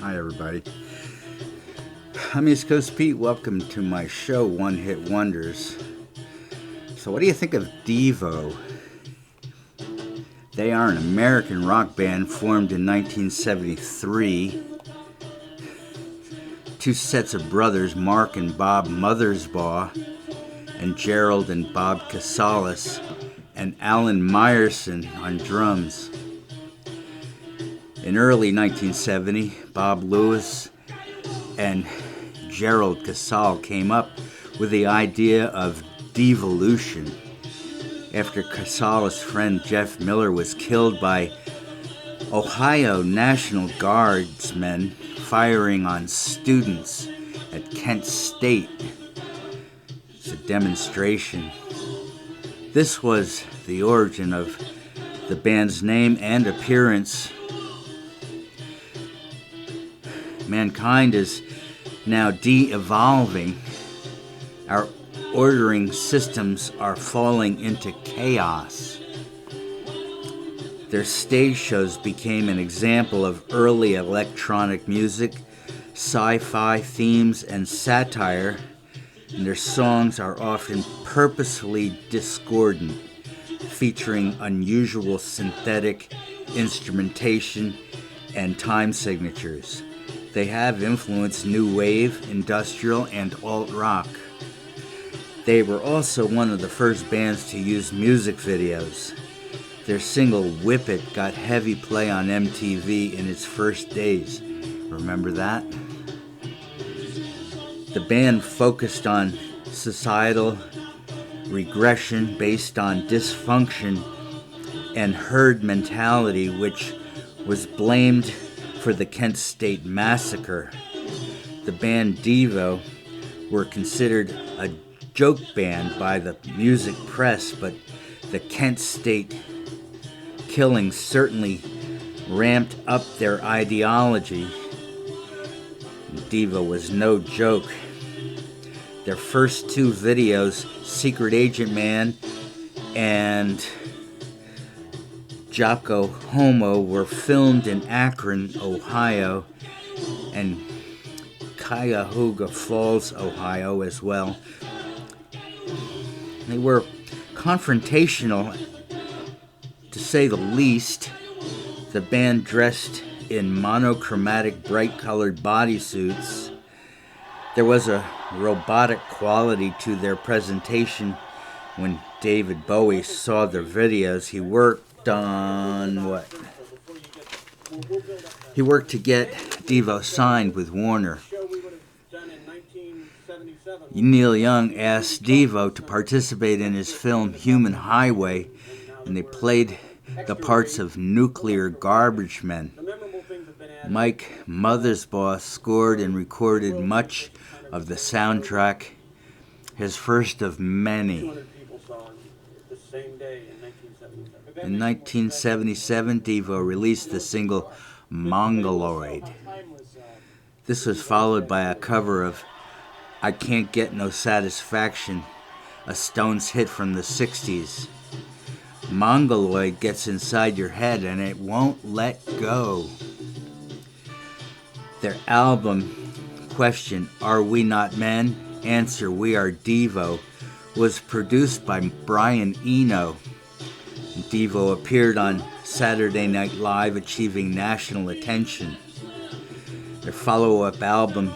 Hi, everybody. I'm East Coast Pete. Welcome to my show, One Hit Wonders. So, what do you think of Devo? They are an American rock band formed in 1973. Two sets of brothers, Mark and Bob Mothersbaugh, and Gerald and Bob Casales, and Alan Meyerson on drums. In early 1970, Bob Lewis and Gerald Casale came up with the idea of devolution after Casales' friend Jeff Miller was killed by Ohio National Guardsmen firing on students at Kent State. It's a demonstration. This was the origin of the band's name and appearance. Mankind is now de-evolving. Our ordering systems are falling into chaos. Their stage shows became an example of early electronic music, sci-fi themes, and satire, and their songs are often purposefully discordant, featuring unusual synthetic instrumentation and time signatures. They have influenced new wave, industrial, and alt-rock. They were also one of the first bands to use music videos. Their single Whip It got heavy play on MTV in its first days. Remember that? The band focused on societal regression based on dysfunction and herd mentality, which was blamed for the Kent State Massacre. The band Devo were considered a joke band by the music press, but the Kent State killings certainly ramped up their ideology. Devo was no joke. Their first two videos, Secret Agent Man and Jocko Homo, were filmed in Akron, Ohio, and Cuyahoga Falls, Ohio as well. They were confrontational, to say the least. The band dressed in monochromatic, bright-colored bodysuits. There was a robotic quality to their presentation. When David Bowie saw their videos, he worked to get Devo signed with Warner. Neil Young asked Devo to participate in his film Human Highway, and they played the parts of nuclear garbage men. Mike Mothersbaugh scored and recorded much of the soundtrack, his first of many. In 1977, Devo released the single Mongoloid. This was followed by a cover of I Can't Get No Satisfaction, a Stones hit from the 60s. Mongoloid gets inside your head and it won't let go. Their album, question, Are We Not Men? Answer, We Are Devo, was produced by Brian Eno. Devo appeared on Saturday Night Live, achieving national attention. Their follow-up album,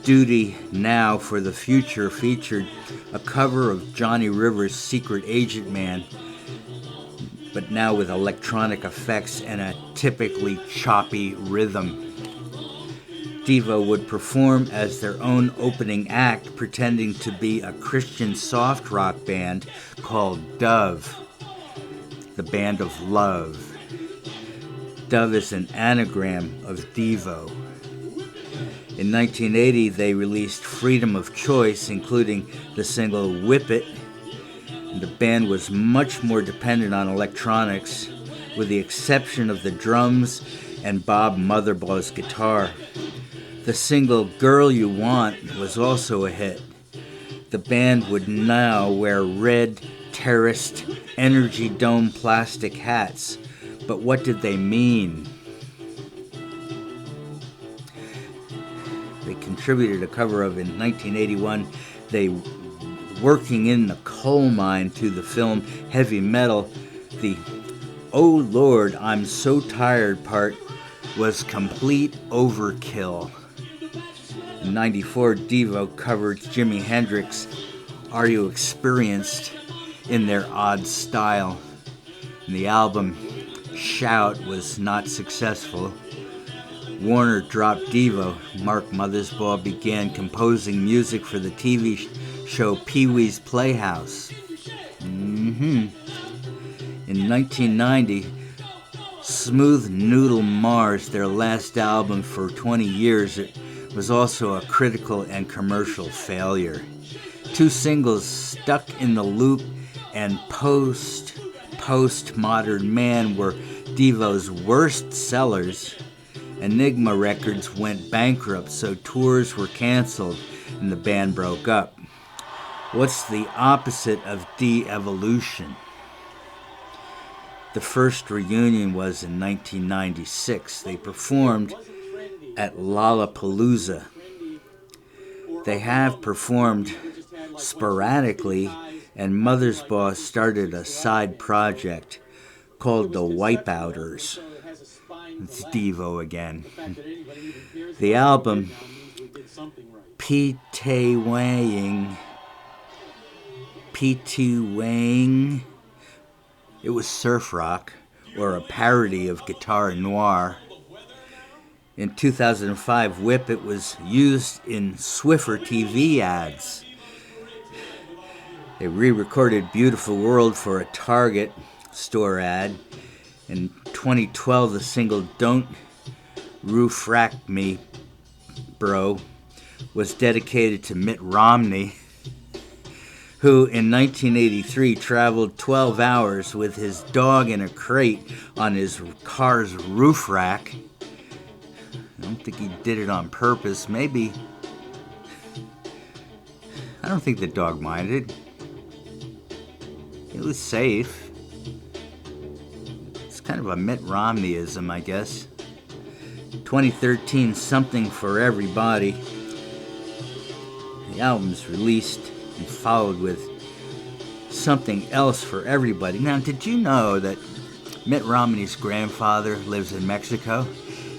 Duty Now for the Future, featured a cover of Johnny Rivers' Secret Agent Man, but now with electronic effects and a typically choppy rhythm. Devo would perform as their own opening act, pretending to be a Christian soft rock band called Dove, the band of love. Dove is an anagram of Devo. In 1980, they released Freedom of Choice, including the single Whip It. The band was much more dependent on electronics, with the exception of the drums and Bob Mothersbaugh's guitar. The single Girl You Want was also a hit. The band would now wear red, terraced, energy dome plastic hats. But what did they mean? they contributed a cover of in 1981. They Working in the Coal Mine to the film Heavy Metal. The "Oh Lord, I'm So Tired" part was complete overkill. In 94, Devo covered Jimi Hendrix' "Are You Experienced" in their odd style. And the album Shout was not successful. Warner dropped Devo. Mark Mothersbaugh began composing music for the TV show Pee-wee's Playhouse. In 1990, Smooth Noodle Mars, their last album for 20 years, it was also a critical and commercial failure. 2 singles, Stuck in the Loop and Postmodern Man, were Devo's worst sellers. Enigma Records went bankrupt, so tours were canceled and the band broke up. What's the opposite of de-evolution? The first reunion was in 1996. They performed at Lollapalooza. They have performed sporadically, and Mothersbaugh started a side project called the Wipeouters. It's Devo again. The album P.T. Wang, it was surf rock, or a parody of guitar noir. In 2005, Whip It was used in Swiffer TV ads. They re-recorded Beautiful World for a Target store ad. In 2012, the single Don't Roof Rack Me, Bro was dedicated to Mitt Romney, who in 1983 traveled 12 hours with his dog in a crate on his car's roof rack. I don't think he did it on purpose. Maybe. I don't think the dog minded. It was safe. It's kind of a Mitt Romneyism, I guess. 2013, Something for Everybody. The album's released and followed with Something Else for Everybody. Now, did you know that Mitt Romney's grandfather lives in Mexico?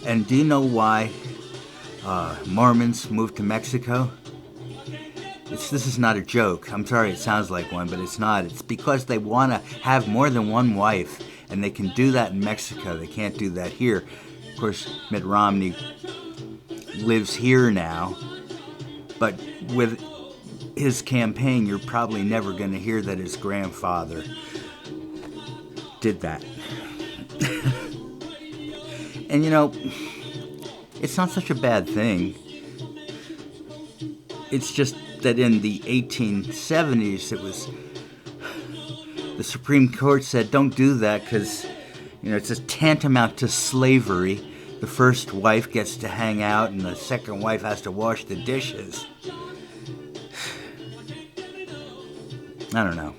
And do you know why Mormons moved to Mexico? This is not a joke. I'm sorry it sounds like one, but it's not. It's because they want to have more than one wife, and they can do that in Mexico. They can't do that here. Of course, Mitt Romney lives here now, but with his campaign, you're probably never going to hear that his grandfather did that. And you know, it's not such a bad thing. It's just that in the 1870s, it was, the Supreme Court said, don't do that because, you know, it's a tantamount to slavery. The first wife gets to hang out and the second wife has to wash the dishes. I don't know.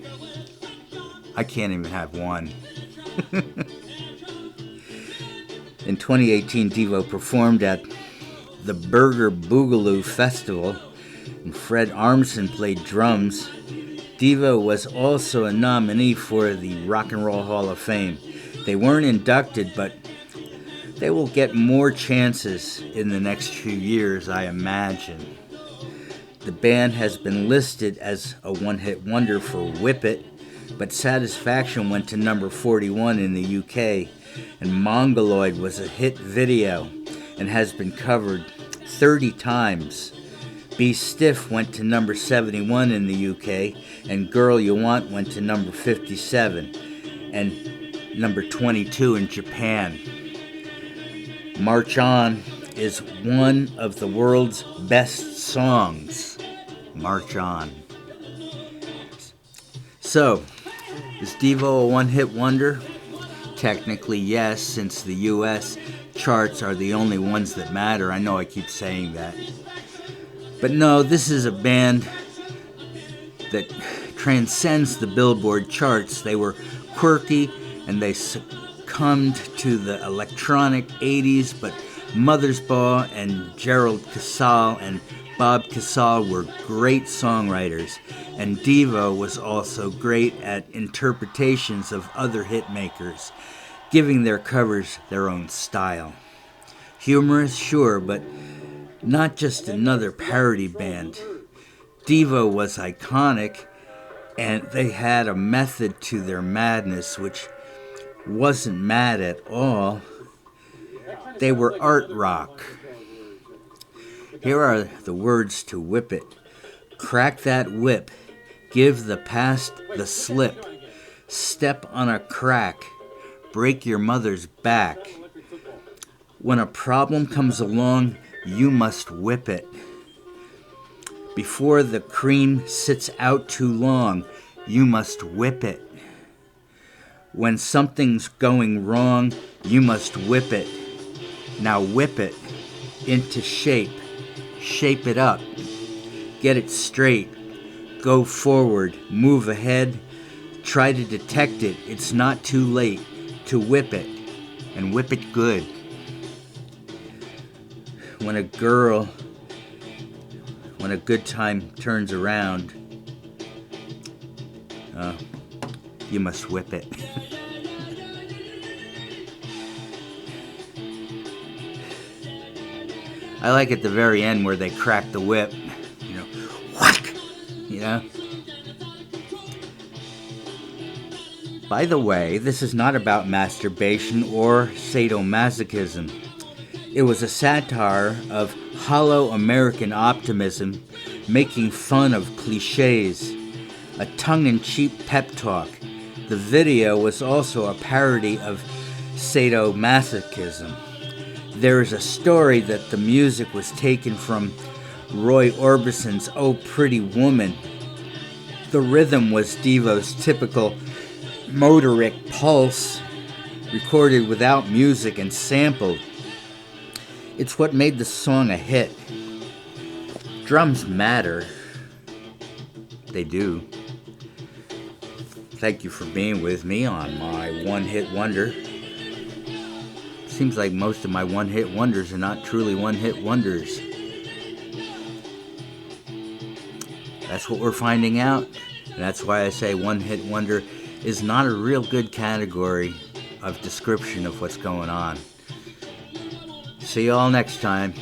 I can't even have one. In 2018, Devo performed at the Burger Boogaloo Festival, and Fred Armisen played drums. Devo was also a nominee for the Rock and Roll Hall of Fame. They weren't inducted, but they will get more chances in the next few years, I imagine. The band has been listed as a one-hit wonder for Whip It, but Satisfaction went to number 41 in the UK, and Mongoloid was a hit video and has been covered 30 times. Be Stiff went to number 71 in the UK, and Girl You Want went to number 57, and number 22 in Japan. March On is one of the world's best songs. March On. So, is Devo a one-hit wonder? Technically, yes, since the US charts are the only ones that matter. I know I keep saying that. But no, this is a band that transcends the Billboard charts. They were quirky and they succumbed to the electronic 80s, but Mothersbaugh and Gerald Casale and Bob Casale were great songwriters, and Devo was also great at interpretations of other hit makers, giving their covers their own style. Humorous, sure, but not just another parody band. Devo was iconic, and they had a method to their madness which wasn't mad at all. They were art rock. Here are the words to Whip It. Crack that whip, give the past the slip, step on a crack, break your mother's back. When a problem comes along, you must whip it. Before the cream sits out too long, you must whip it. When something's going wrong, you must whip it. Now whip it into shape. Shape it up. Get it straight. Go forward. Move ahead. Try to detect it. It's not too late to whip it, and whip it good. When a good time turns around, you must whip it. I like at the very end where they crack the whip, whack, By the way, this is not about masturbation or sadomasochism. It was a satire of hollow American optimism, making fun of cliches, a tongue-in-cheek pep talk. The video was also a parody of sadomasochism. There is a story that the music was taken from Roy Orbison's Oh Pretty Woman. The rhythm was Devo's typical motoric pulse, recorded without music and sampled. It's what made the song a hit. Drums matter. They do. Thank you for being with me on my one-hit wonder. Seems like most of my one-hit wonders are not truly one-hit wonders. That's what we're finding out. And that's why I say one-hit wonder is not a real good category of description of what's going on. See you all next time.